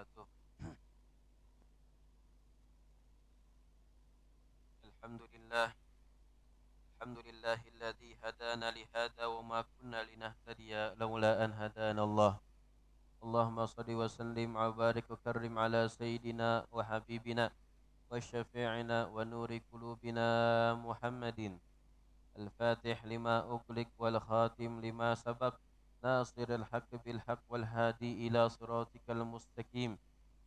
وبركاته. الحمد لله الحمد لله الذي هدانا لهذا وما كنا لنهتدي لولا أن هدانا الله. اللهم صل وسلم وبارك وكرم على سيدنا وحبيبنا وشفيعنا ونور قلوبنا محمد الفاتح لما أغلق والخاتم لما سبق ناصر الحق بالحق والهادي إلى صراطك المستقيم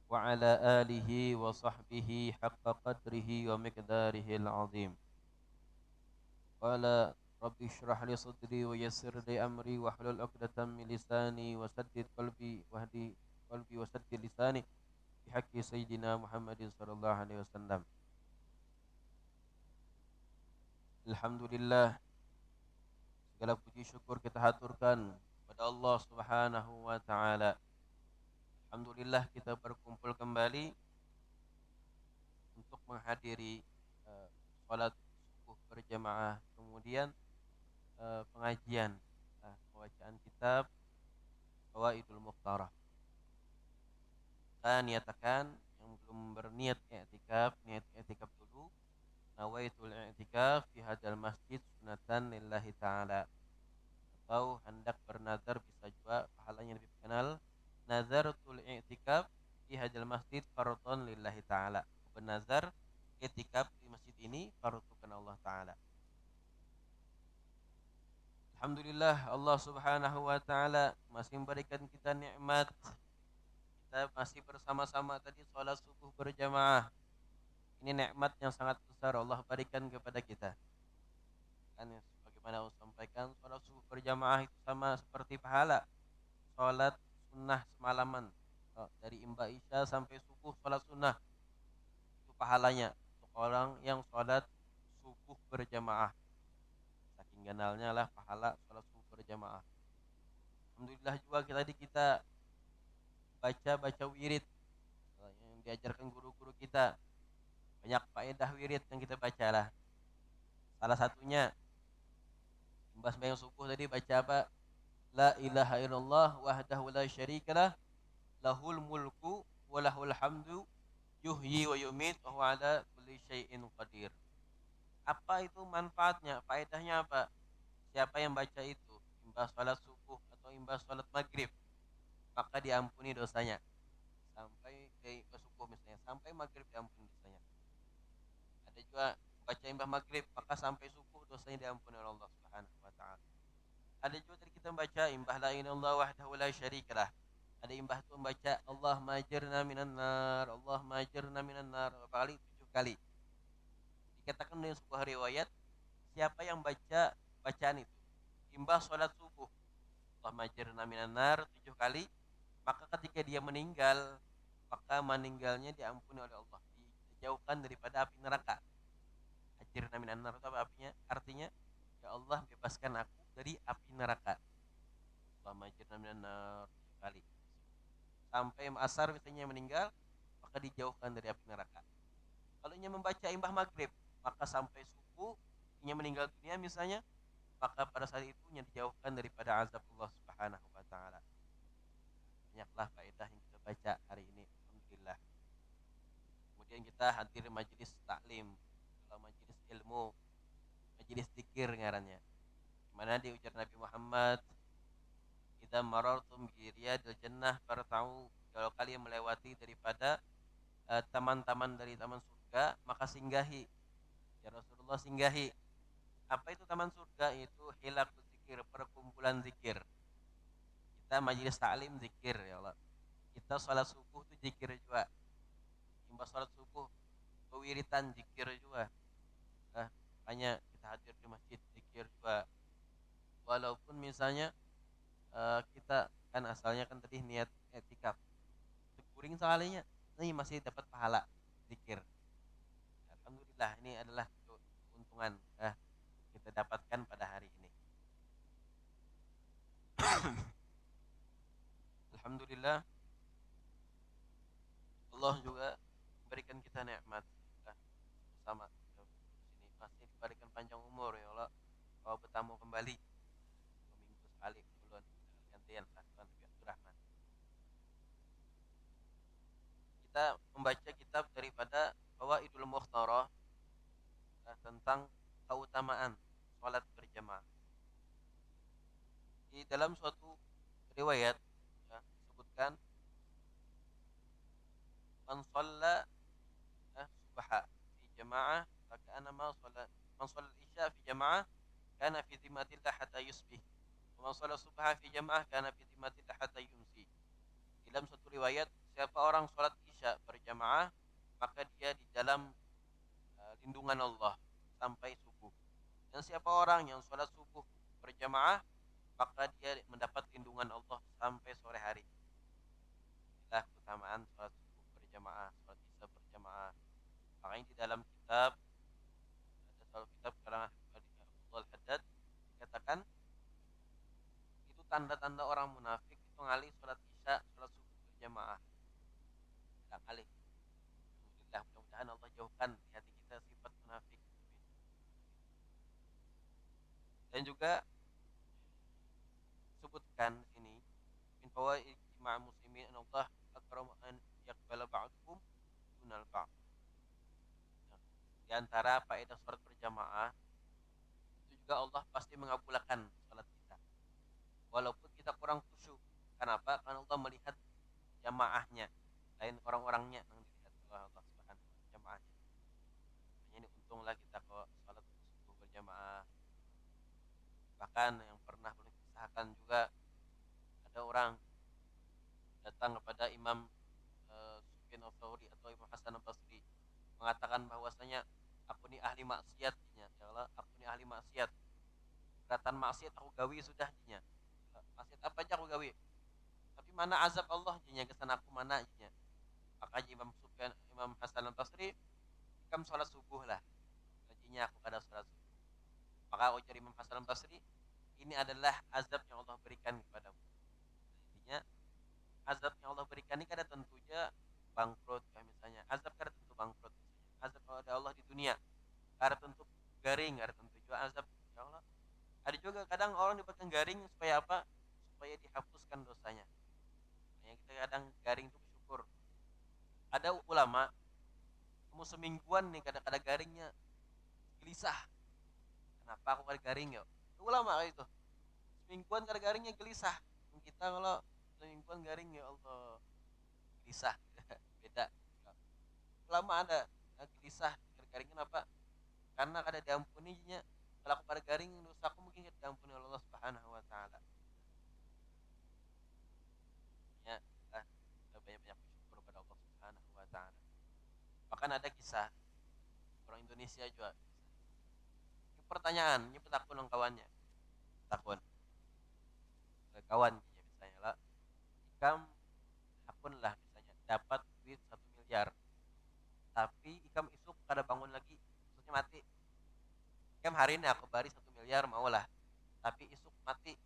وعلى آله وصحبه حق قدره ومقداره العظيم. قال رب اشرح لي صدري ويسر لي أمري واحلل عقدة من لساني وسدد قلبي واهدي قلبي وسدد لساني بحق سيدنا محمد صلى الله عليه وسلم. Alhamdulillah, segala puji syukur kita haturkan kepada Allah Subhanahu wa taala. Alhamdulillah kita berkumpul kembali untuk menghadiri uh, salat subuh berjamaah, kemudian pengajian pembacaan kitab Fawaidul Mukhtarah. Kita niatakan yang belum berniat i'tikaf, niat i'tikaf dulu. Nawaitul i'tikaf fi hadzal masjid sunatan lillahi ta'ala. Atau hendak bernazar, bisa juga pahalanya lebih dikenal nazaratul i'tikaf fi hadzal masjid fardhon lillahi ta'ala. Bernazar i'tikaf di masjid ini fardu karena Allah Ta'ala. Alhamdulillah, Allah Subhanahu wa taala masih memberikan kita nikmat. Kita masih bersama-sama tadi sholat subuh berjamaah. Ini nikmat yang sangat besar Allah berikan kepada kita. Kan sebagaimana Allah sampaikan, sholat subuh berjamaah itu sama seperti pahala sholat sunnah semalaman. Dari imba isya sampai subuh sholat sunnah, itu pahalanya untuk orang yang sholat subuh berjamaah. Saking ganalnya lah pahala sholat subuh berjamaah. Alhamdulillah juga kita baca wirid yang diajarkan guru-guru kita. Banyak faedah wirid yang kita baca lah. Salah satunya imbas sembahyang subuh tadi baca apa? La ilaha illallah wahdahu la syarikalah lahul mulku wa lahul hamdu yuhyi wa yumit wa huwa ala kulli syai'in qadir. Apa itu manfaatnya? Faedahnya apa? Siapa yang baca itu imbas salat subuh atau imbas salat maghrib, maka diampuni dosanya. Sampai dari subuh misalnya sampai maghrib diampuni dosanya. Ada juga baca imbah maghrib maka sampai subuh dosanya diampuni oleh Allah Subhanahu wa taala. Ada juga tadi kita membaca imbah la ilaha illallah wahdahu la syarikalah. Ada imbah itu membaca Allah majirna minan nar, Allah majirna minan nar berapa kali? 7 kali. Dikatakan dalam sebuah riwayat, siapa yang baca bacaan itu imbah sholat subuh Allah majirna minan nar 7 kali, maka ketika dia meninggal, maka meninggalnya diampuni oleh Allah, dijauhkan daripada api neraka. Ajirna minan nar itu apa apinya? Artinya, ya Allah bebaskan aku dari api neraka. Allah majirna minan nar 7 kali. Sampai asar misalnya meninggal, maka dijauhkan dari api neraka. Kalau ia membaca imbah maghrib, maka sampai subuh, ia meninggal dunia misalnya, maka pada saat itu ia dijauhkan daripada azab Allah Subhanahu wa taala. Banyaklah faedah yang kita baca hari ini, alhamdulillah. Kemudian kita hadir majelis taklim, kalau majelis ilmu, majelis zikir ngarannya. Mana di ujar Nabi Muhammad, idza marartum bi riyadil jannah fartau, kalau kalian melewati daripada taman-taman dari taman surga, maka singgahi. Ya Rasulullah, singgahi. Apa itu taman surga? Itu hilakul zikir, perkumpulan zikir. Kita majelis taklim zikir, ya Allah. Kita sholat subuh itu zikir juga. Imbas sholat subuh kewiritan zikir juga. Hanya kita hadir di masjid zikir juga. Walaupun misalnya kita kan asalnya kan tadi niat etikaf, kuring soalnya ini masih dapat pahala zikir. Alhamdulillah, ini adalah keuntungan kita dapatkan pada hari ini. Alhamdulillah, Allah juga berikan kita nikmat bersama di sini, masih diberikan panjang umur ya Allah. Kalau bertamu kembali 2 minggu sekali, bulan gantian lah Tuhan, Rahman. kita membaca kitab daripada Fawaidul Mukhtarah tentang keutamaan sholat berjamaah. Di dalam suatu riwayat ya, disebutkan man shalla subha fi jamaah maka anama sholat man shalla isya fi jamaah kana fi dhimmatillah hatta yusbih wa man shalla subha fi jamaah kana fi dhimmatillah hatta yumsi. Dalam satu riwayat, siapa orang sholat isya berjamaah maka dia di dalam lindungan Allah sampai subuh. Dan siapa orang yang sholat subuh berjamaah maka dia mendapat lindungan Allah sampai sore hari. Inilah keutamaan sholat subuh berjamaah, sholat isya berjamaah. Makanya di dalam kitab ada satu kitab karangan Abdul Haddad dikatakan itu tanda-tanda orang munafik itu ngalih sholat isya, sholat subuh berjamaah. Tidak ngalih. Alhamdulillah, mudah-mudahan Allah jauhkan di hati kita sifat munafik. Dan juga sebutkan sini min fawaid ijma' muslimin an Allah akramu an yaqbala ba'dukum dunal ba'd. Di antara faedah salat berjamaah itu juga Allah pasti mengabulkan salat kita. Walaupun kita kurang khusyuk. Kenapa? Karena Allah melihat jamaahnya, lain orang-orangnya yang dilihat oleh Allah Subhanahu wa taala jamaahnya. Makanya ini untunglah kita kalau salat subuh berjamaah. Bahkan yang pernah boleh kisahkan juga ada orang datang kepada Imam Sufyan Ats-Tsauri atau Imam Hasan Al-Basri mengatakan bahwasanya aku ini ahli maksiat ya Allah, aku ini ahli maksiat. Beratan maksiat aku gawi sudah dinya. Maksiat apa aja aku gawi. Tapi mana azab Allah dinya kesan aku mana dinya. Maka Imam Hasan Al-Basri ikam salat subuh lah. Gajinya aku kada salat subuh. Maka ujar Imam Hasan Al-Basri, ini adalah azab yang Allah berikan kepadamu. Intinya azab yang Allah berikan ini kada tentunya bangkrut misalnya. Azab kada tentu bangkrut misalnya. Azab ada Allah di dunia. Kada tentu garing, kada tentu juga azab ya Allah. Ada juga kadang orang dipakai garing supaya apa? Supaya dihapuskan dosanya. Makanya kita kadang garing itu bersyukur. Ada ulama kamu semingguan nih kadang-kadang garingnya gelisah. Kenapa aku kada garing ya? Ulama itu semingguan kada garingnya gelisah. Kita kalau semingguan garing ya Allah gelisah beda. Ulama ada gelisah garing kenapa? Karena kada diampuninya. Kalau aku pada garing dosaku mungkin kada diampuni oleh Allah Subhanahu wa taala. Ya, kita banyak-banyak bersyukur kepada Allah Subhanahu wa taala. Bahkan ada kisah orang Indonesia juga. Ini pertanyaan, ini petakun kawannya. Takun. Kawan ya misalnya lah. Ikam akun lah misalnya dapat duit 1 miliar. Tapi ikam isuk kada bangun lagi, maksudnya mati. Ikam hari ini aku bari 1 miliar mau lah. Tapi isuk mati.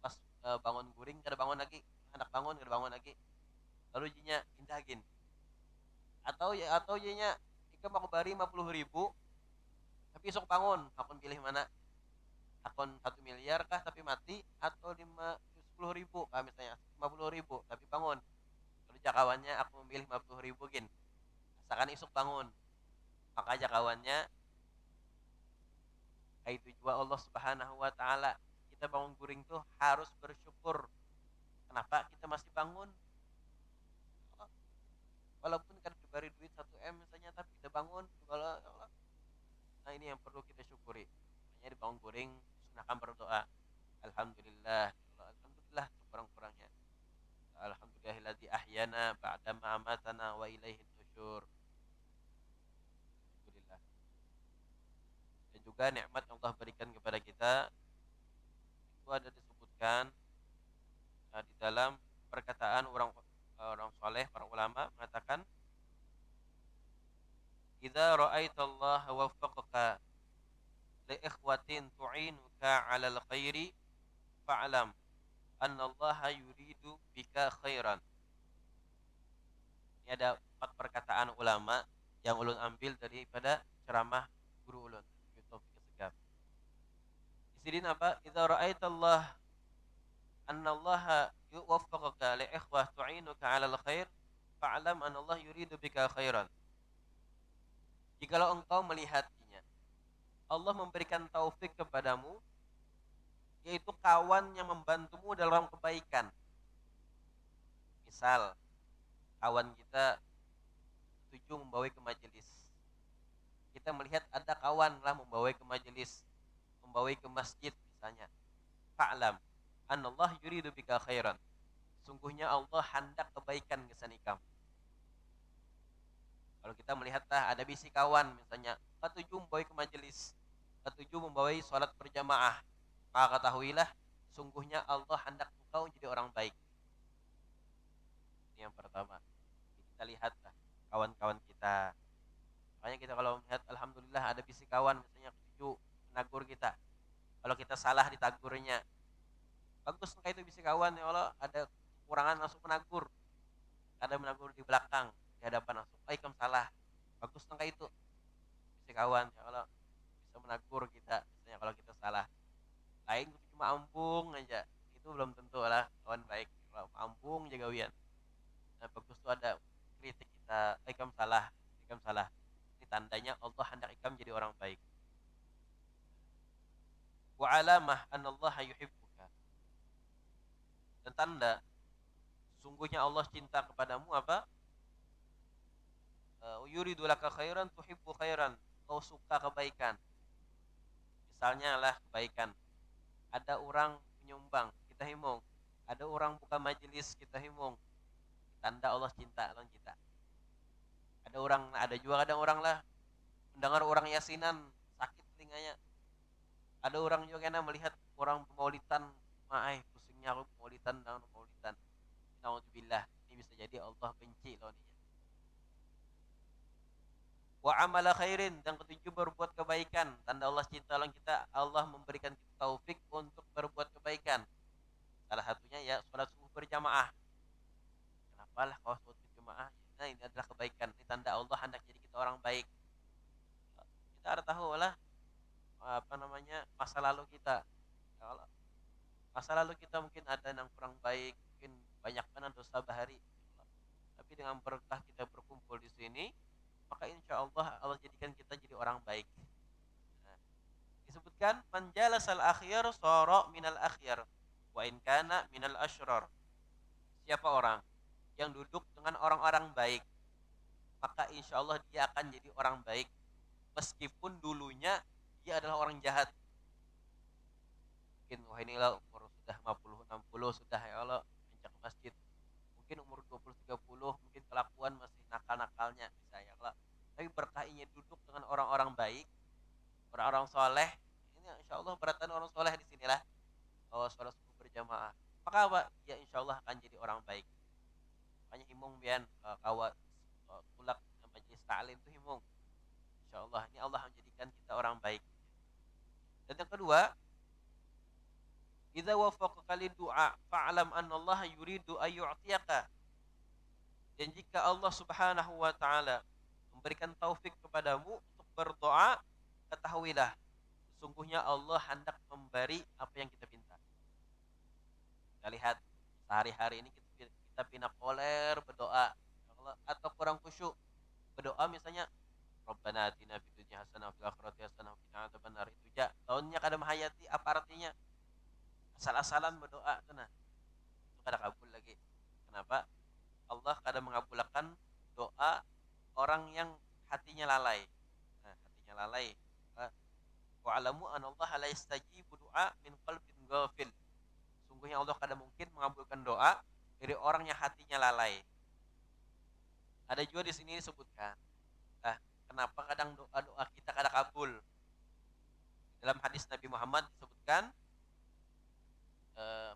Pas bangun guring kada bangun lagi, anak bangun kada bangun lagi. Lalu jinya indahgin. Atau jinya ikam aku bari 50.000 tapi isuk bangun, akun pilih mana? Akun 1 miliar kah tapi mati atau 10.000 kah misalnya 50.000 tapi bangun. Lalu jakawannya aku memilih 50.000 gin. Asalkan isuk bangun. Maka jakawannya itu juga Allah Subhanahu wa taala. Kita bangun guring tuh harus bersyukur. Kenapa kita masih bangun? Walaupun kan diberi duit 1 M misalnya tapi kita bangun kalau nah ini yang perlu kita syukuri. Makanya di bangun guring sunahkan berdoa. Alhamdulillah, alhamdulillah kurang-kurangnya. Alhamdulillahilladzi ahyana ba'da ma amatana wa ilaihin nusyur. Alhamdulillah. Dan juga nikmat yang Allah berikan kepada kita itu ada disebutkan di dalam perkataan orang saleh, para ulama mengatakan idza ra'aitallaha waffaqaka li ikhwatin tu'inuka 'alal khairi fa'lam annallaha yuridu bika khairan. Ini ada 4 perkataan ulama yang ulun ambil daripada ceramah guru ulun Taufik Segaf. Di sini apa? Idza ra'aitallaha annallaha yuwaffaqaka li ikhwah tu'inuka 'alal khair fa'lam anallah yuridu bika khairan. Jikalau engkau melihatnya, Allah memberikan taufik kepadamu, yaitu kawan yang membantumu dalam kebaikan. Misal, kawan kita setuju membawai ke majelis. Kita melihat ada kawan lah membawai ke majelis, membawai ke masjid misalnya. Fa'lam anallah yuridu bika khairan. Sungguhnya Allah hendak kebaikan ke sana kamu. Kalau kita melihatlah ada bisi kawan misalnya, ketujuh membawai ke majelis, ketujuh membawai sholat berjamaah, maka ketahuilah sungguhnya Allah hendak engkau jadi orang baik. Ini yang pertama. Kita lihatlah kawan-kawan kita. Makanya kita kalau melihat alhamdulillah ada bisi kawan misalnya ketujuh menagur kita. Kalau kita salah ditagurnya, bagus engkau itu bisi kawan, ya Allah, ada kekurangan langsung menagur. Ada menagur di belakang, di hadapan langsung, ikam salah. Bagus engkau itu bisi kawan, ya Allah, bisa menagur kita misalnya kalau kita salah. Lain cuma ambung aja, itu belum tentu lah kawan baik. Kalau ambung jaga wian. Nah, bagus tuh ada kritik kita, ikam salah, ikam salah. Ini tandanya Allah hendak ikam jadi orang baik. Wa alamah anallaha yuhibbuka. Dan tanda sungguhnya Allah cinta kepadamu apa? Yuridu laka khairan tuhibbu khairan. Kau suka kebaikan. Misalnya lah kebaikan. Ada orang menyumbang, kita himung. Ada orang buka majelis, kita himung. Tanda Allah cinta lawan kita. Ada juga kadang orang lah mendengar orang yasinan sakit telinganya. Ada orang juga kena melihat orang pemaulitan, pusingnya aku pemaulitan dan pemaulitan. Nauzubillah, ini bisa jadi Allah benci lawan dia. Wa amala khairin, dan ketujuh berbuat kebaikan. Tanda Allah cinta lawan kita, Allah memberikan kita taufik untuk berbuat kebaikan. Salah satunya ya sholat subuh berjamaah. Kenapa lah kalau sholat berjamaah? Nah, ini adalah kebaikan. Ini tanda Allah hendak jadi kita orang baik. Kita harus tahu lah masa lalu kita. Kalau masa lalu kita mungkin ada yang kurang baik, mungkin banyak mana dosa bahari. Tapi dengan berkah kita berkumpul di sini, maka insya Allah Allah jadikan kita jadi orang baik. Nah, disebutkan manjalasal akhyar sara minal akhyar wa in kana minal asyrar. Siapa orang yang duduk dengan orang-orang baik, maka insya Allah dia akan jadi orang baik meskipun dulunya dia adalah orang jahat. Mungkin wah inilah umur sudah 50 60 sudah, ya Allah, ajak ke masjid. Mungkin umur 20 30 mungkin kelakuan masih nakal-nakalnya bisa, ya Allah. Tapi berkahnya duduk dengan orang-orang baik, orang-orang soleh. Ini insya Allah beratan orang soleh di sinilah. Oh, sholat subuh berjamaah. Maka apa? Ya insya Allah akan jadi orang baik. Makanya himung bian kawat tulak majelis ta'lim itu himung. Insya Allah ini Allah menjadikan kita orang baik. Dan yang kedua, idza wafaqaka lid-du'a fa'lam anna Allah yuridu ay yu'tiyaka. Dan jika Allah Subhanahu wa taala memberikan taufik kepadamu untuk berdoa, ketahuilah sesungguhnya Allah hendak memberi apa yang kita minta. Kita lihat sehari-hari ini kita pina koler berdoa, atau kurang khusyuk berdoa misalnya Rabbana atina fid dunya hasanah wa fil akhirati hasanah wa qina adzabannar. Itu ja tahunnya kada menghayati apa artinya? Asal-asalan berdoa tuh nah. Itu kada kabul lagi. Kenapa? Allah kada mengabulkan doa orang yang hatinya lalai. Nah, hatinya lalai. Wa alamu anallaha la yastajibu du'a min qalbin ghafil. Sungguhnya Allah kada mungkin mengabulkan doa dari orang yang hatinya lalai. Ada juga di sini disebutkan. Nah, kenapa kadang doa-doa kita kada kabul? Dalam hadis Nabi Muhammad disebutkan,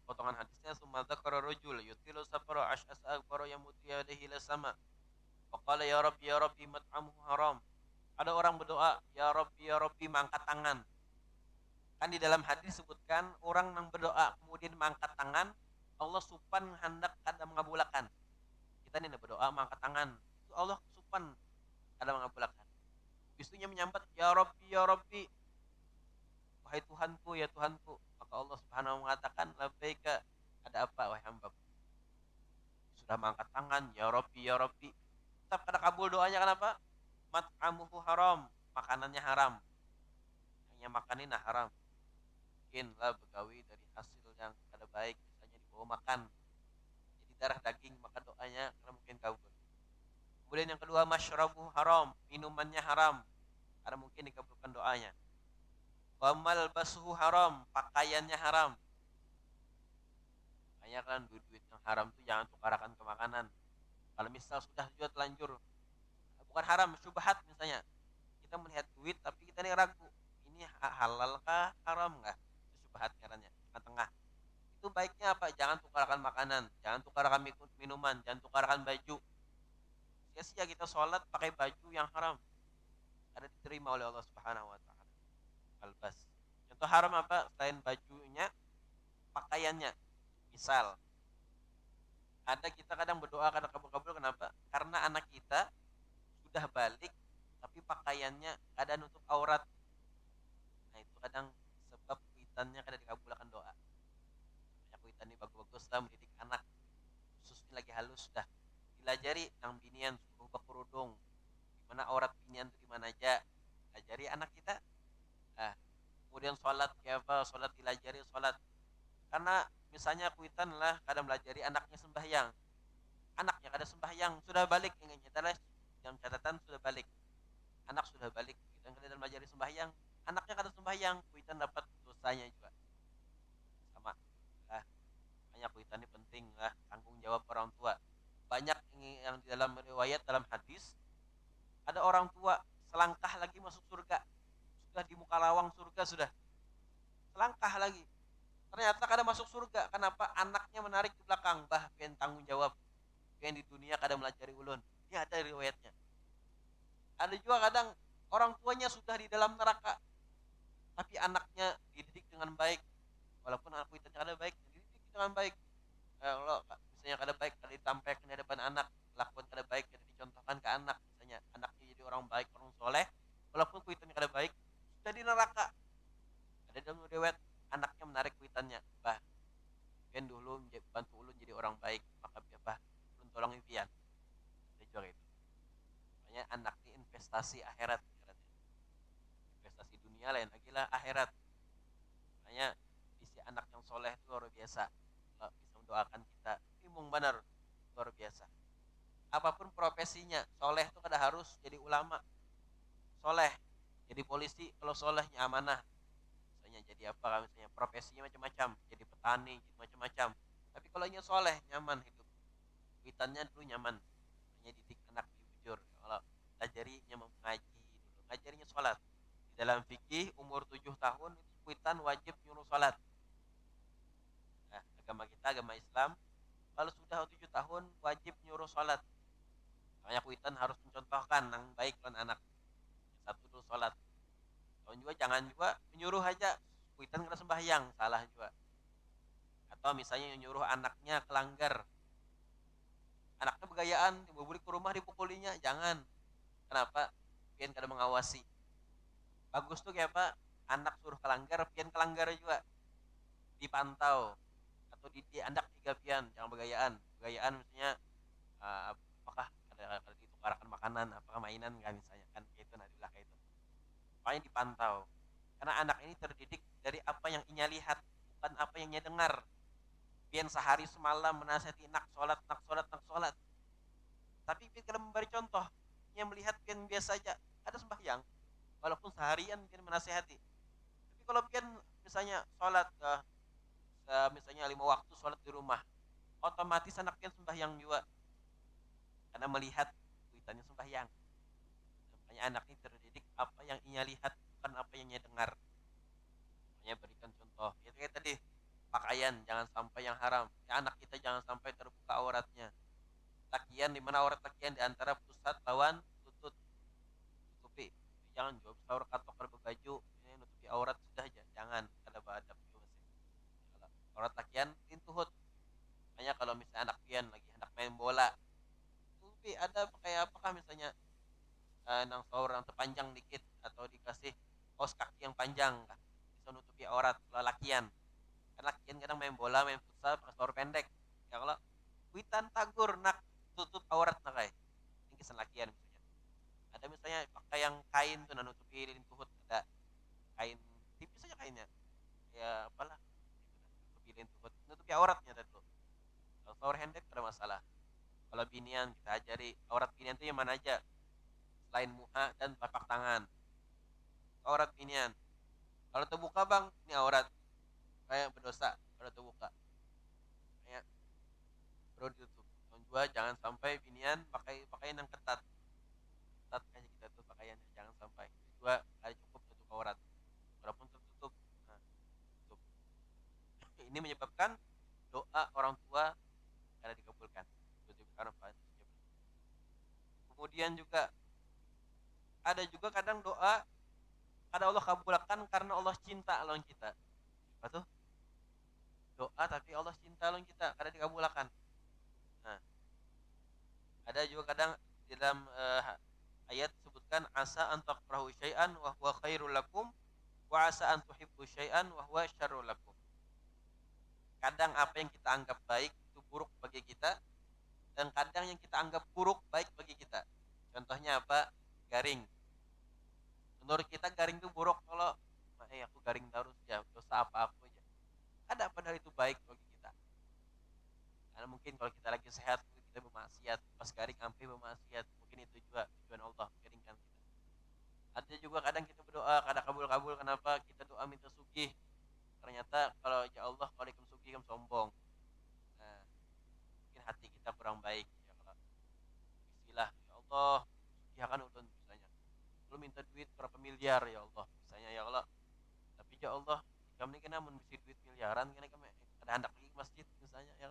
potongan hadisnya, summa dzakara rajul yutilu safara ash'as akbara yamutu yadayhi ila sama. Wa qala ya rabbi mat'amuhu haram. Ada orang berdoa, ya Rabbi mengangkat tangan. Kan di dalam hadis disebutkan orang yang berdoa kemudian mengangkat tangan, Allah supan hendak kada mengabulkan. Kita nih berdoa mengangkat tangan, itu Allah supan kada mengabulkan. Bisunya menyambat, ya Rabbi, wahai Tuhanku, ya Tuhanku. Maka Allah Subhanahu mengatakan, labbaika, ada apa wahai hambaku? sudah mengangkat tangan, ya Rabbi, tetap kada kabul doanya. Kenapa? Mat'amuhu haram, makanannya haram, yang makanin haram. Mungkin lah begawi dari hasil yang kada baik, misalnya dibawa makan jadi darah daging, maka doanya karena mungkin kabul. Kemudian yang kedua, masyrabu haram, minumannya haram, karena mungkin dikabulkan doanya. Wamal basuhu haram, pakaiannya haram. Makanya kan duit-duit yang haram itu jangan tukarakan ke makanan. Kalau misal sudah juga telanjur, bukan haram, syubhat misalnya. Kita melihat duit tapi kita ini ragu, ini halal kah, haram kah? Itu syubhat caranya, tengah-tengah. Itu baiknya apa? Jangan tukarkan makanan, jangan tukarkan minuman, jangan tukarkan baju. Sia-sia kita sholat pakai baju yang haram, ada diterima oleh Allah Subhanahu Wa Taala. Albas. Contoh haram apa? Selain bajunya, pakaiannya. Misal, ada kita kadang berdoa kadang kabul-kabul, kenapa? Karena anak kita sudah balik tapi pakaiannya kadang nutup aurat. Nah itu kadang sebab kuitannya kadang dikabulkan doa. Ya kuitan ini bagus-bagus lah mendidik anak, khususnya lagi halus sudah dilajari yang binian suruh berkerudung, gimana aurat binian itu gimana aja, ajari anak kita. Nah, kemudian sholat kayak apa, sholat dilajari sholat. Karena misalnya kuitan lah kadang melajari anaknya sembahyang, anaknya kada sembahyang sudah balik, ingatnya adalah jam catatan sudah balik, anak sudah balik, kita kadang melajari sembahyang, anaknya kada sembahyang, kuitan dapat dosanya juga sama lah. Makanya kuitan ini penting lah, tanggung jawab orang tua. Banyak yang di dalam riwayat dalam hadis, ada orang tua selangkah lagi masuk surga, sudah di muka lawang surga, sudah selangkah lagi, ternyata kada masuk surga. Kenapa? Anaknya menarik di belakang, bah pengen tanggung jawab, pengen di dunia kada melajari ulun. Ini ada riwayatnya. Ada juga kadang orang tuanya sudah di dalam neraka, tapi anaknya dididik dengan baik, walaupun anak itu kada baik, dididik dengan baik. Kalau misalnya kada baik, kada ditampaikan di depan anak, lakukan kada baik, kada dicontohkan ke anak, misalnya anaknya jadi orang baik, orang soleh, walaupun kuitannya kada baik, sudah di neraka. Ada dalam riwayat anaknya menarik kuitannya, bah pian dulu bantu ulun jadi orang baik, maka biar bah ulun tolong impian. Ada juga itu. Makanya anak ini investasi akhirat, investasi dunia lain lagi lah akhirat. Makanya isi anak yang soleh itu luar biasa. Kalau bisa mendoakan kita, imung benar, luar biasa. Apapun profesinya, soleh itu kada harus jadi ulama, soleh jadi polisi kalau solehnya amanah. Misalnya jadi apa, misalnya profesinya macam-macam, jadi petani, jadi macam-macam. Tapi kalau nya soleh, nyaman hidup, witannya dulu nyaman. Hanya didik anak jujur. Kalau ngajarinya mengaji dulu, ngajarinya sholat. Di dalam fikih umur 7 tahun itu kuitan wajib nyuruh sholat. Nah, agama kita agama Islam, kalau sudah 7 tahun wajib nyuruh sholat. Makanya kuitan harus mencontohkan yang baik dan anak. Satu dulu sholat. Tahun juga jangan juga menyuruh aja kuitan kena sembahyang, salah juga. Atau misalnya nyuruh anaknya kelanggar, anaknya begayaan, dibawa ke rumah dipukulinya, jangan. Kenapa? Pian kada mengawasi. Bagus tuh kayak apa? Anak suruh kelanggar, pian kelanggar juga dipantau, atau di anak tiga pian, jangan begayaan. Begayaan misalnya apakah ada ditukarkan makanan, apakah mainan kan misalnya kan kayak itu, nadilah kayak itu. Makanya dipantau. Karena anak ini terdidik dari apa yang inya lihat, bukan apa yang ia dengar. Pian sehari semalam menasihati nak sholat, nak sholat, nak sholat. Tapi pian kada memberi contoh. Ia melihat pian biasa aja, ada sembahyang. Walaupun seharian pian menasihati. Tapi kalau pian misalnya sholat, misalnya 5 waktu sholat di rumah, otomatis anak pian sembahyang juga. Karena melihat kuitannya sembahyang. Makanya anak ini terdidik apa yang ia lihat, bukan apa yang ia dengar. Makanya berikan contoh. Itu kayak tadi, pakaian jangan sampai yang haram. Ya, anak kita jangan sampai terbuka auratnya. Lakian di mana aurat lakian, di antara pusat lawan lutut, tutupi. Jangan juga sahur katok berbaju ini nutupi aurat sudah aja, jangan, ada badap juga sih. Kalau aurat lakian tintuhut. Makanya kalau misalnya anak pian lagi hendak main bola, tutupi, ada pakai apakah misalnya nang sahur yang terpanjang dikit, atau dikasih kaos kaki yang panjang kah, bisa nutupi aurat kalau lakian. Kan lakian kadang main bola, main futsal pakai sahur pendek. Ya kalau witan tagur nak tutup aurat nak kayak ini kesan lakian misalnya ada misalnya pakai yang kain tuh nutupi lilin tuhut ada kain tipis aja kainnya ya apalah nutupi lilin tuhut nutupi auratnya tadi tuh kalau shower hendek ada masalah kalau binian kita ajari aurat binian tuh yang mana aja selain muha dan telapak tangan aurat binian kalau terbuka bang ini aurat kayak berdosa kalau terbuka kayak perlu ditutup yang dua jangan sampai binian pakai pakaian yang ketat ketat aja kita tuh pakaiannya jangan sampai dua kali cukup tutup aurat walaupun tertutup nah, tutup ini menyebabkan doa orang tua karena dikabulkan kemudian juga ada juga kadang doa kadang Allah kabulkan karena Allah cinta lawan kita apa tuh doa tapi Allah cinta lawan kita karena dikabulkan nah ada juga kadang di dalam ayat sebutkan asa an takrahu syai'an wa huwa khairul lakum wa asa an tuhibbu syai'an wa huwa syarrul lakum kadang apa yang kita anggap baik itu buruk bagi kita dan kadang yang kita anggap buruk baik bagi kita contohnya apa garing menurut kita garing itu buruk kalau aku garing terus ya dosa apa aku aja ada padahal itu baik bagi kita karena mungkin kalau kita lagi sehat kita bermaksiat pas garing sampai bermaksiat mungkin itu juga tujuan Allah garingkan kita ada juga kadang kita berdoa kadang kabul kenapa kita doa minta sugih ternyata kalau ya Allah kalau ikam sugih ikam sombong nah mungkin hati kita kurang baik ya kalau bismillah ya Allah ya kan ulun misalnya lu minta duit berapa miliar ya Allah misalnya ya Allah tapi ya Allah kami ini kena mesti duit miliaran kena kami ada hendak lagi masjid misalnya ya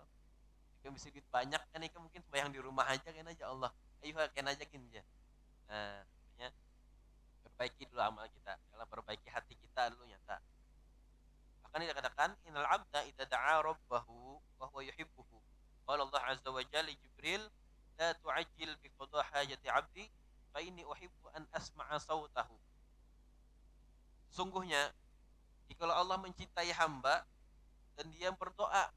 kami mesti duit banyak kan ini mungkin bayang di rumah aja kena aja Allah ayo kena aja gini aja nah makanya perbaiki dulu amal kita kalau perbaiki hati kita dulu nyata akan dikatakan innal abda idza da'a rabbahu wa huwa yuhibbuhu qala Allah azza wa jalla Jibril la tu'ajjil bi qada hajati 'abdi fa inni uhibbu an asma'a sautahu sungguhnya jika Allah mencintai hamba dan dia berdoa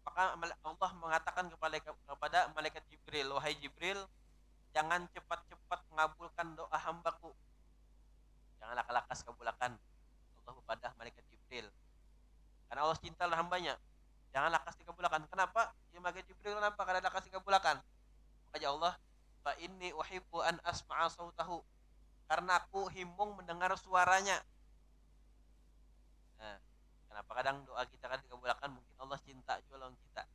maka Allah mengatakan kepada malaikat Jibril wahai Jibril jangan cepat-cepat mengabulkan doa hambaku janganlah lakas kabulkan Allah kepada malaikat Jibril karena Allah cinta hambanya jangan lakas dikabulkan kenapa ya malaikat Jibril kenapa karena lakas dikabulkan maka ya Allah fa inni uhibbu an asma'a sautahu karena aku himbung mendengar suaranya nah kenapa kadang doa kita kan dikabulkan mungkin Allah cinta juga lawan kita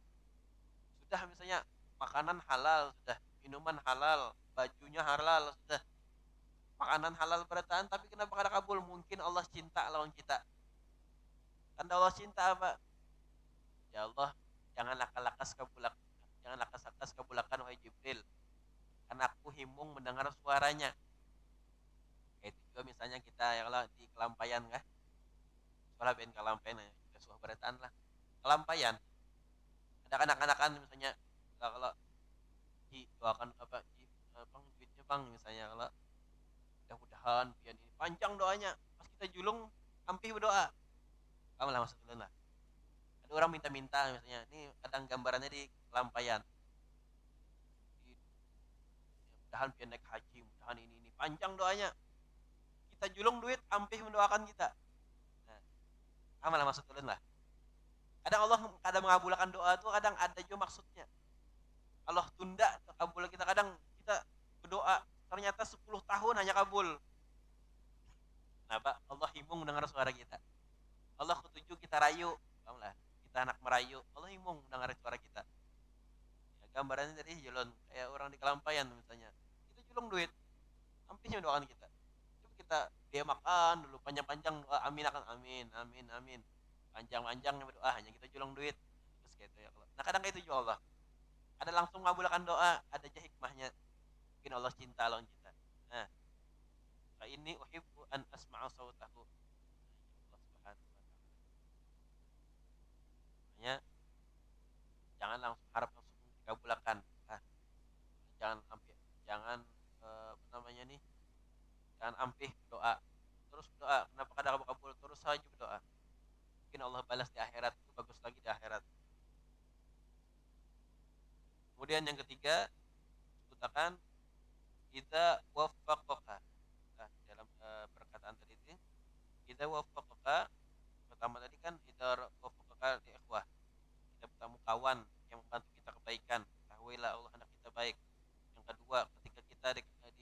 sudah misalnya makanan halal sudah minuman halal bajunya halal sudah makanan halal bertahan tapi kenapa kada kabul mungkin Allah cinta lawan kita karena Allah cinta apa ya Allah janganlah lakas kabulak jangan lakas kabulakan wahai Jibril karena aku himbung mendengar suaranya kayak itu juga misalnya kita ya kalau di kelampayan kah sekolah ben kelampayan ya suah bertahan lah kelampayan ada anak-anakan misalnya kalau doakan apa bang duitnya bang misalnya kalau mudah-mudahan biar ini panjang doanya pas kita julung hampir berdoa kamu lah masuk dulu lah ada orang minta-minta misalnya ini kadang gambarannya di kelampayan mudahan biar naik haji mudahan ini panjang doanya kita julung duit hampir mendoakan kita nah kamu lah masuk dulu lah kadang Allah kadang mengabulkan doa itu kadang ada juga maksudnya Allah tunda kabul kita kadang kita berdoa ternyata 10 tahun hanya kabul kenapa Allah himbung mendengar suara kita Allah ketujuh kita rayu lah kita anak merayu Allah himbung mendengar suara kita ya, gambarannya tadi jalan kayak orang di kelampayan misalnya kita julung duit hampirnya doakan kita coba kita dia makan dulu panjang-panjang doa amin akan amin amin amin panjang-panjang berdoa hanya kita julung duit terus kayak itu ya Allah nah kadang kayak itu juga Allah ada langsung mengabulkan doa ada aja hikmahnya mungkin Allah cinta lawan kita nah fa inni uhibbu an asma'a sautahu Allah subhanahu wa ta'ala makanya jangan langsung harap langsung dikabulkan jangan ampih jangan apa namanya nih jangan ampih doa terus doa kenapa kadang kabul terus saja berdoa mungkin Allah balas di akhirat itu bagus lagi di akhirat Kemudian yang ketiga katakan kita waffaqaka. Nah, dalam perkataan tadi itu kita waffaqaka, pertama tadi kan kita waffaqaka di ikhwah, kita bertemu kawan yang membantu kita kebaikan, ketahuilah Allah hendak kita baik. Yang kedua, ketika kita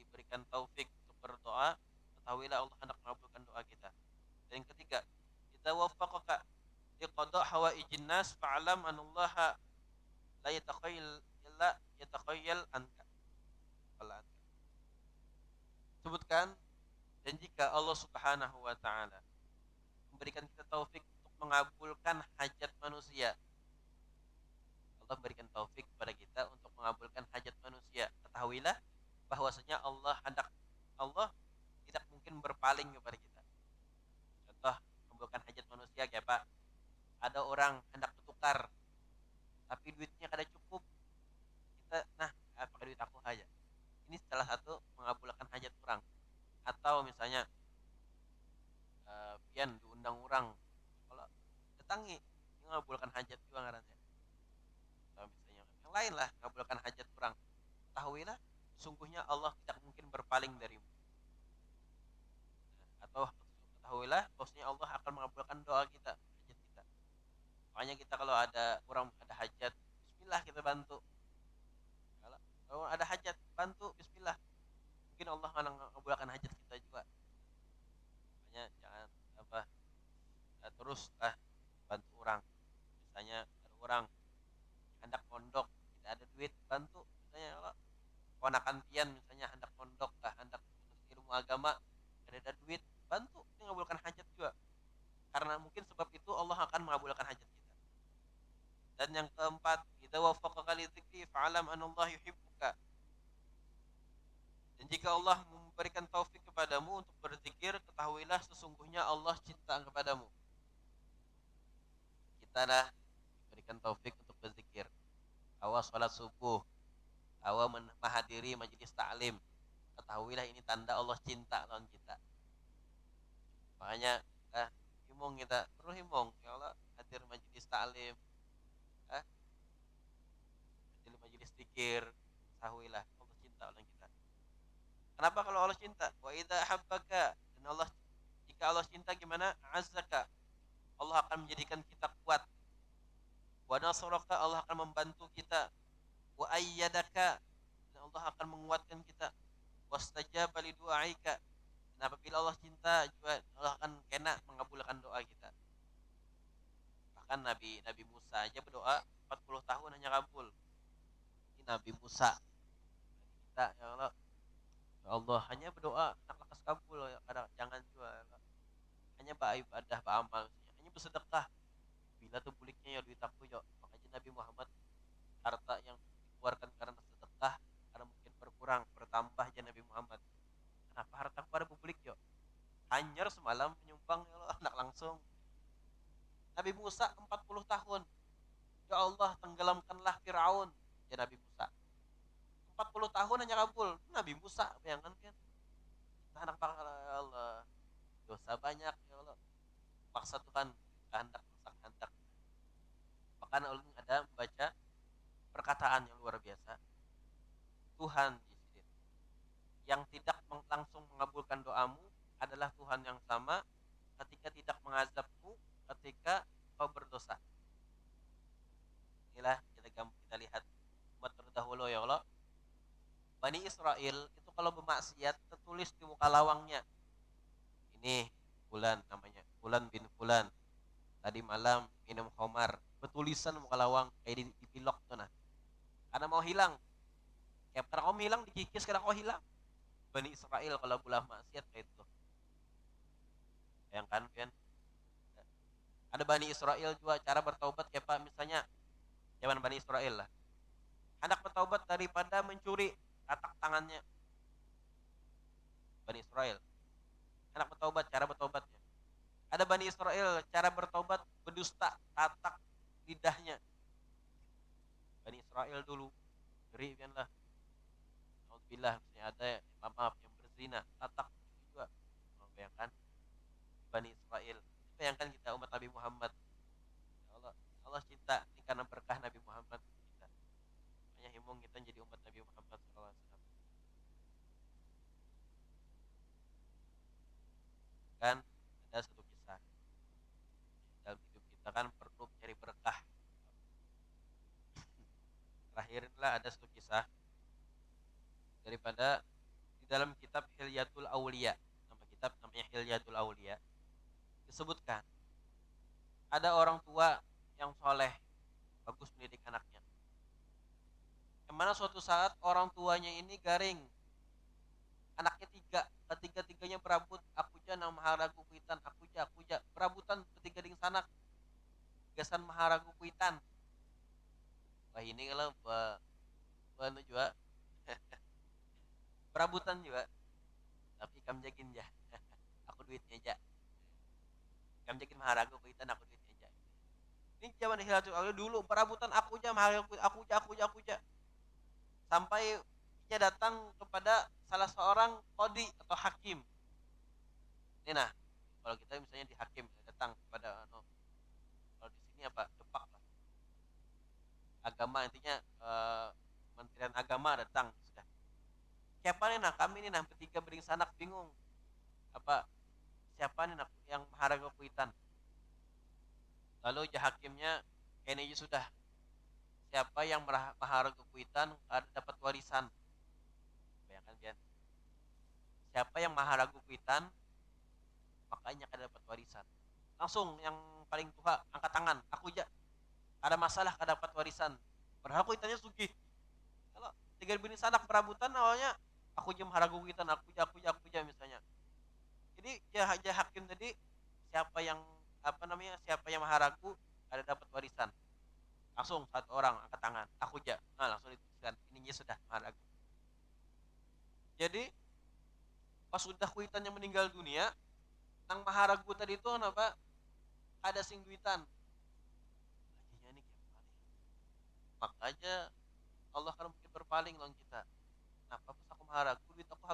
diberikan taufik untuk berdoa, ketahuilah Allah hendak mengabulkan doa kita. Dan yang ketiga, kita waffaqaka li qada' hawaijin nas fa'lam anallaha la yatakhayyal anka. Sebutkan, dan jika Allah Subhanahu wa taala memberikan kita taufik untuk mengabulkan hajat manusia, Allah memberikan taufik kepada kita untuk mengabulkan hajat manusia, ketahuilah bahwasanya Allah tidak mungkin berpaling kepada kita. Contoh, mengabulkan hajat manusia kayak Pak, ada orang hendak bertukar tapi duitnya kada cukup, kita pakai duit aku aja. Ini salah satu mengabulkan hajat orang. Atau misalnya pian diundang orang, kalau datangi mengabulkan hajat juga ngarannya. Atau misalnya yang lain lah mengabulkan hajat orang, ketahuilah sungguhnya Allah tidak mungkin berpaling darimu. Atau ketahuilah bahwasanya Allah akan mengabulkan doa kita, hajat kita. Makanya kita kalau ada orang ada hajat, bismillah kita bantu. Kalau ada hajat, bantu, bismillah. Mungkin Allah akan mengabulkan hajat kita juga. Makanya jangan terus bantu orang. Misalnya ada orang hendak mondok, tidak ada duit, bantu. Misalnya kalau ponakan pian misalnya hendak mondok, hendak ilmu agama, tidak ada duit, bantu, ini mengabulkan hajat juga. Karena mungkin sebab itu Allah akan mengabulkan hajat kita. Dan yang keempat, idza waffaqaka li dzikri fa'lam anallaha yuhibbuka. Dan jika Allah memberikan taufik kepadamu untuk berzikir, ketahuilah sesungguhnya Allah cinta kepadamu. Kita dah diberikan taufik untuk berzikir. Awal sholat subuh, awal menghadiri majelis ta'lim, ketahuilah ini tanda Allah cinta lawan kita. Makanya himung kita, terus himung ya Allah hadir majelis ta'lim, hadir majelis zikir, ketahuilah Allah cinta lawan kita. Kenapa kalau Allah cinta? Wa idza habbaka, dan Allah, jika Allah cinta gimana? Azzaka, Allah akan menjadikan kita kuat. Wa nasraka, Allah akan membantu kita. Wa ayyadaka, dan Allah akan menguatkan kita. Wastajaba li du'aika, dan apabila Allah cinta juga Allah akan kena mengabulkan doa kita. Bahkan Nabi Musa aja berdoa 40 tahun hanya kabul. Ini Nabi Musa. Kita ya Allah, ya Allah hanya berdoa nak lekas kabul ya, jangan juga ya, hanya beribadah, beramal, hanya bersedekah. Bila tuh buliknya ya duit aku ya. Makanya Nabi Muhammad harta yang dikeluarkan karena sedekah karena mungkin berkurang, bertambah aja Nabi Muhammad. Kenapa harta aku ada publik ya? Hanyar semalam menyumbang ya Allah, anak langsung. Nabi Musa 40 tahun. Ya Allah, tenggelamkanlah Firaun. Ya Nabi Musa. 40 tahun hanya kabul. Nabi Musa, bayangkan kan. Kita anak ya Allah. Dosa banyak ya Allah. Paksa Tuhan kehendak, kehendak. Bahkan ulun ada membaca perkataan yang luar biasa. Tuhan di sini yang tidak langsung mengabulkan doamu adalah Tuhan yang sama ketika tidak mengazabmu ketika kau berdosa. Inilah kita lihat umat terdahulu ya Allah. Bani Israel itu kalau bermaksiat tertulis di muka lawangnya. Ini Fulan namanya, Fulan bin Fulan. Tadi malam minum khamar, bertulisan muka lawang kayak di pilok tuh nah. Karena mau hilang. Ya karena kau hilang dikikis karena kau hilang. Bani Israel kalau bulah maksiat kayak itu. Yang kan ada Bani Israel juga cara bertaubat kayak Pak misalnya zaman Bani Israel lah. Hendak bertaubat daripada mencuri, tatak tangannya. Bani Israel. Hendak bertaubat, cara bertaubatnya. Ada Bani Israel cara bertaubat berdusta, tatak lidahnya. Bani Israel dulu ngeri kan lah. Alhamdulillah misalnya ada maaf yang berzina, tatak juga. Bayangkan Bani Israel. Bayangkan kita umat Nabi Muhammad. Ya Allah, Allah cinta ini karena berkah Nabi Muhammad kita. Hanya nyambung kita jadi umat Nabi Muhammad SAW. Kan ada satu kisah dalam hidup kita kan perlu mencari berkah. Terakhirlah ada satu kisah daripada di dalam kitab Hilyatul Aulia. Nama kitab namanya Hilyatul Aulia. Disebutkan ada orang tua yang soleh, bagus mendidik anaknya. Yang mana suatu saat orang tuanya ini garing, anaknya tiga, ketiga-tiganya berabut, aku ja nang maharagu kuitan, aku ja, berabutan ketiga ding sanak, gasan maharagu kuitan. Wah ini kalau juga berabutan juga, tapi kam jakin ja, aku duitnya ja, kam jakin maharagu kuitan, aku duitnya ja. Ini zaman Hilatul Aulia dulu perabutan aku ja maharagu, aku ja, sampai ia datang kepada salah seorang kodi atau hakim. Ini nah, kalau kita misalnya di hakim datang kepada no, kalau di sini apa depak lah, agama intinya Kementerian Agama datang sudah. Siapa nih nah kami nih nah bertiga bering sanak bingung apa siapa nih nah yang maharaga kuitan. Lalu hakimnya ini sudah siapa yang maharaga kuitan ada dapat warisan. Bayangkan biar siapa yang maharaga kuitan makanya akan dapat warisan. Langsung yang paling tua angkat tangan, aku aja ada masalah kada dapat warisan. Padahal aku ditanya sugih. Kalau tiga bini sanak perabutan awalnya aku jam haragu kita, aku jam misalnya. Jadi ya hakim tadi siapa yang apa namanya siapa yang maharagu ada dapat warisan. Langsung satu orang angkat tangan, aku aja. Nah, langsung diputuskan ininya sudah maharagu. Jadi pas sudah kuitannya meninggal dunia, nang maharagu tadi itu kenapa ada sing duitan. Akhirnya ini gimana? Makanya Allah kan mungkin berpaling lawan kita. Kenapa pas aku maharagu duit aku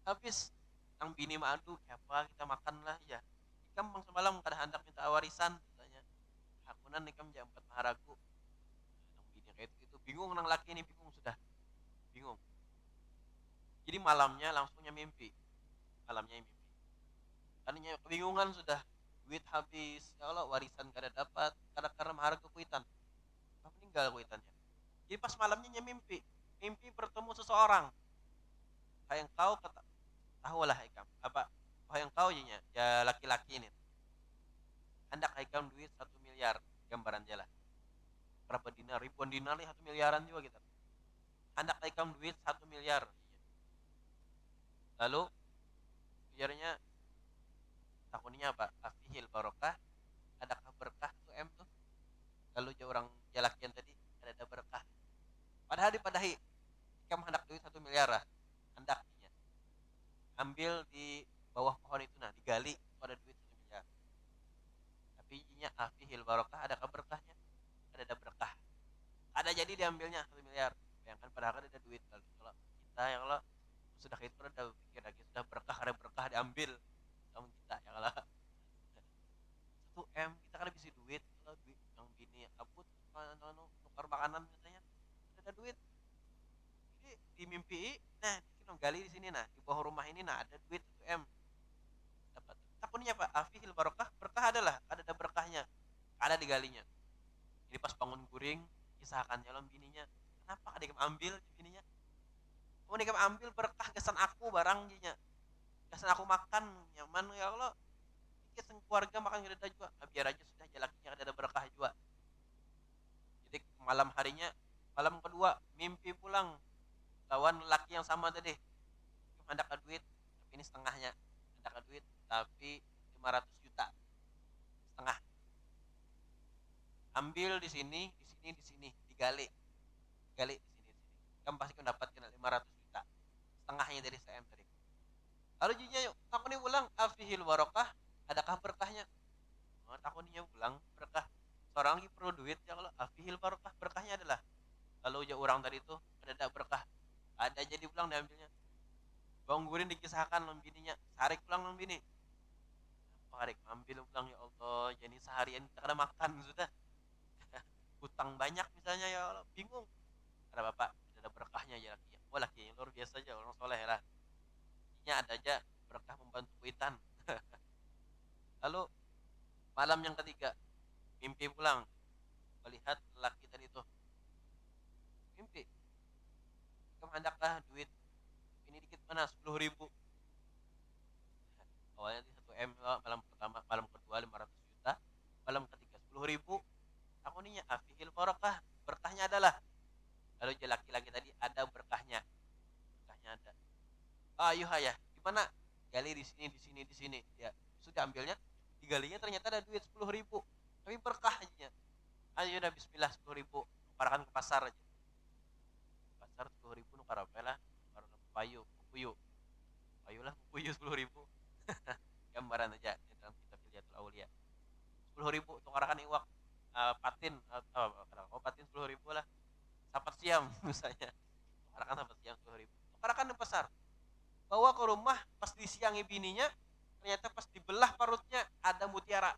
habis yang bini madu apa kita makan lah ya ikam bang semalam kada hendak minta warisan katanya aku nan ikam jam 4 maharagu nang bini kayak itu bingung nang laki ini bingung sudah bingung jadi malamnya langsungnya mimpi karena kebingungan sudah duit habis ya Allah warisan kada dapat karena maharagu kuitan apa meninggal kuitannya jadi pas malamnya mimpi bertemu seseorang kayak kau kata tahu lah ikam apa oh yang kau ya laki-laki ini hendak ikam duit 1 miliar gambaran jelas berapa dinar ribuan dinar nih 1 miliaran juga gitu hendak ikam duit 1 miliar lalu biarnya takutnya apa afihil barokah adakah berkah tuh tuh lalu jauh orang jalakian tadi ada berkah padahal dipadahi ikam hendak duit 1 miliar lah hendak ambil di bawah pohon itu nah digali pada duit 1 miliar tapi inya afihil barokah ada berkahnya ada berkah ada jadi diambilnya 1 miliar bayangkan padahal kan ada duit kalau kita ya kalau sudah itu udah pikir lagi sudah berkah ada berkah diambil sama kita ya kalau 1 M kita kan bisa duit kalau duit yang bini kabut nukar makanan misalnya ada duit jadi di mimpi nah kita gali di sini nah di bawah rumah ini nah ada duit 1 M dapat takutnya pak afihil barokah berkah adalah ada berkahnya ada digalinya jadi pas bangun guring kisahkan jalan bininya kenapa ada yang ambil bininya kamu nih ambil berkah kesan aku barang jinya kesan aku makan nyaman ya Allah kesan keluarga makan gede juga nah, biar aja sudah jalannya ada berkah juga jadi malam harinya malam kedua mimpi pulang lawan laki yang sama tadi hendak ada duit tapi ini setengahnya hendak ada duit tapi 500 juta setengah ambil di sini digali gali di sini kamu pasti mendapatkan 500 juta setengahnya dari CM tadi lalu jinya yuk aku nih ulang afihil barokah adakah berkahnya oh, aku nih ulang berkah seorang lagi perlu duit ya kalau afihil barokah berkahnya adalah lalu ya orang tadi itu ada berkah ada jadi pulang diambilnya bang gurin dikisahkan lembininya sarik pulang lembini tarik ambil pulang ya Allah jadi seharian kita kada makan sudah hutang banyak misalnya ya Allah bingung Ada bapak, ada berkahnya aja laki. Oh laki yang luar biasa aja, orang soleh lah. Ini ada aja berkah membantu kuitan. Lalu malam yang ketiga, mimpi pulang, melihat laki tadi itu mimpi, kamu hendaklah duit ini dikit mana 10.000. Awalnya di 1 M, malam pertama, malam kedua 500 juta, malam ketiga 10.000. Aku ninya afihil barokah, berkahnya adalah. Lalu dia laki-laki tadi ada berkahnya, berkahnya ada. Ayo ayah, gimana? Gali di sini, di sini, di sini. Ya sudah ambilnya, digalinya ternyata ada duit 10.000, tapi berkah aja. Ayo udah Bismillah 10.000, nukarkan ke pasar aja. Pasar 10.000 nukar apa lah? Nukar payu, kukuyu, payu lah, kukuyu 10.000. Gambaran aja di dalam kitab Hilyatul Aulia. 10.000 tukarkan iwak, patin, patin 10.000 lah. Sapat siam misalnya, tukarkan sapat siam 10.000. Tukarkan di pasar. Bawa ke rumah, pas disiangi bininya, ternyata pas dibelah parutnya ada mutiara.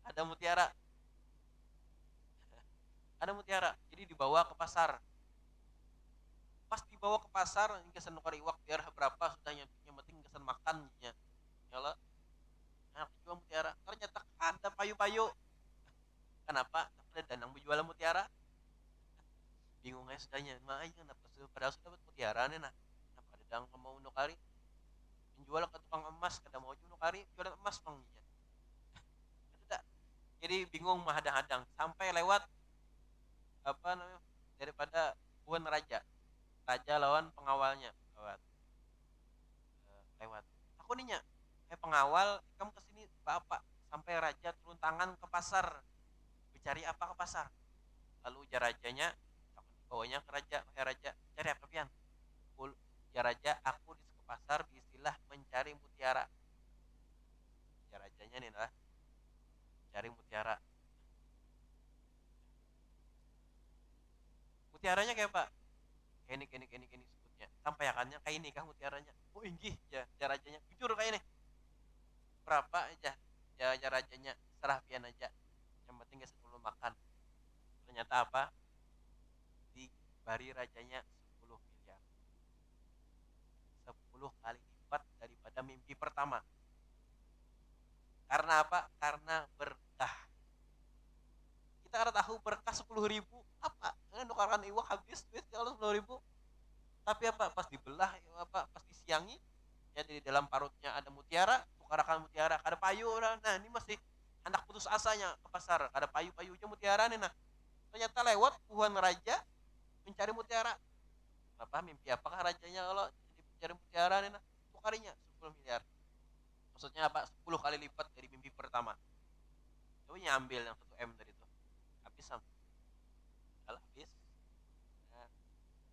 Ada mutiara, ada mutiara. Jadi dibawa ke pasar. Pas dibawa ke pasar, ini kesan nukar iwak biar berapa sudah yang penting kesan makan ya. Nyala, nah jual mutiara. Ternyata ada payu-payu. Kenapa? Ada danang menjual mutiara. Bingung aja sudahnya. Makanya kenapa padahal sudah dapat mutiara nih nah. Kenapa ada dang mau nukari? Menjual ke tukang emas, kada mau jual nukari, jualan emas pangnya. Tidak. Jadi bingung menghadang-hadang sampai lewat apa namanya, daripada Puan Raja, raja lawan pengawalnya lewat, lewat aku ninya pengawal kamu kesini bapak, sampai raja turun tangan ke pasar, mencari apa ke pasar. Lalu ujar rajanya, aku bawanya ke raja, raja cari apa pian? Ya raja, aku di ke pasar istilah mencari mutiara. Ya rajanya nih lah, cari mutiara. Mutiaranya kayak apa? Kayak ini sebutnya. Sampaikannya kayak ini kah mutiaranya? Oh inggih ya, ya rajanya. Jujur kayak ini. Berapa aja? Ya rajanya serah pian aja. Yang penting gak sebelum makan. Ternyata apa? Dibari rajanya 10 miliar. 10 kali lipat daripada mimpi pertama. Karena apa? Karena berkah. Kita harus tahu berkah 10.000 apa? Nukarkan iwak habis duit kalau 10.000. Tapi apa? Pas dibelah apa? Pas disiangi, ya di dalam parutnya ada mutiara, tukarkan mutiara, ada payu. Nah ini masih anak putus asanya ke pasar, ada payu-payunya mutiara nih nah. Ternyata lewat Tuhan raja mencari mutiara. Apa mimpi apakah rajanya kalau mencari mutiara nih nah? Tukarinya 10 miliar. Maksudnya apa? 10 kali lipat dari mimpi pertama. Coba nyambil yang 1 M tadi itu. Habis sampai habis. Nah,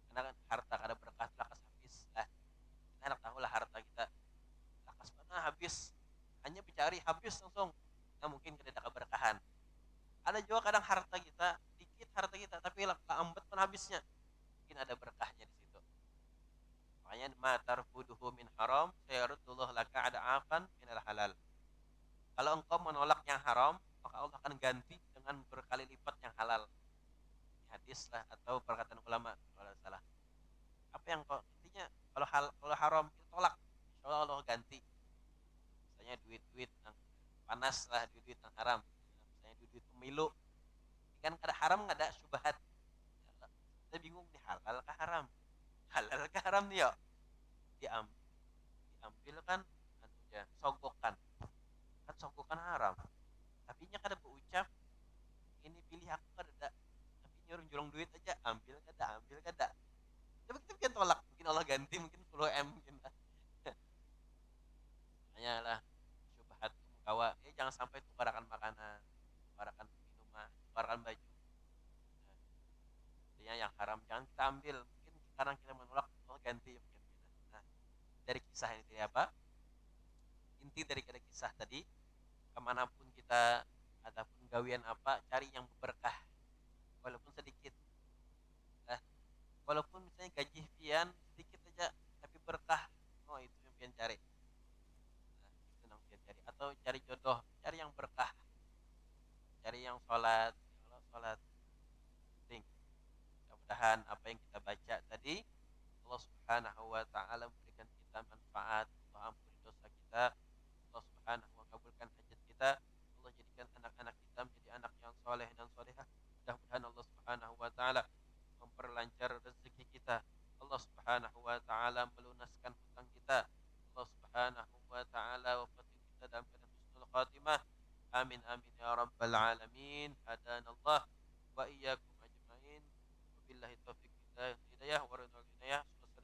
karena kan harta kada berkah lakas habis. Nah, kita enak tahu lah harta kita lakas mana habis. Hanya dicari habis langsung. Nah, mungkin kita ada keberkahan. Ada juga kadang harta kita dikit, harta kita tapi lambat pun habisnya. Mungkin ada berkahnya di situ. Makanya matar fuduhu min haram sayarudullah laka ada afan minal halal. Kalau engkau menolak yang haram, maka Allah akan ganti dengan berkali lipat yang halal. Hadis lah atau perkataan ulama kalau salah. Apa yang kau intinya kalau haram itu tolak, insya Allah ganti. Misalnya duit-duit yang panas lah, duit-duit yang haram. Misalnya duit-duit pemilu, kan ada haram nggak ada syubhat. Kita bingung nih halal kah haram? Halal kah haram nih ya? Diambil kan, anunya sogokan, kan sogokan haram. Tapi nya kada berucap ini pilih aku kada ada, tapi nyuruh jurung duit aja ambil kada. Tapi kita bikin tolak, mungkin Allah ganti mungkin 10 M mungkin lah. Makanya lah syubhat kawa jangan sampai tukarakan makanan, tukarakan minuman, tukarakan baju. Nah, yang haram jangan kita ambil, mungkin sekarang kita menolak Allah ganti mungkin. Nah, dari kisah ini apa? Inti dari kisah tadi, kemanapun kita ataupun gawian apa, cari yang berkah walaupun sedikit. Nah, walaupun misalnya gaji pian sedikit aja tapi berkah, oh itu yang pian cari. Nah, itu yang pian cari. Atau cari jodoh, cari yang berkah, cari yang mudah-mudahan apa yang kita baca tadi Allah Subhanahu wa taala memberikan kita manfaat. Allah ampuni dosa kita. Allah Subhanahu wa kabulkan hajat kita. Allah jadikan anak-anak kita menjadi anak yang soleh dan solehah. Mudah-mudahan Allah Subhanahu wa taala memperlancar rezeki kita. Allah Subhanahu wa taala melunaskan hutang kita. Allah Subhanahu wa taala wafatin kita dalam keadaan husnul khatimah. Amin amin ya rabbal alamin. Hadanallah wa iyyakum ajmain. Wabillahi taufiq hidayah wa ridha.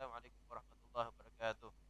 Wassalamualaikum warahmatullahi wabarakatuh.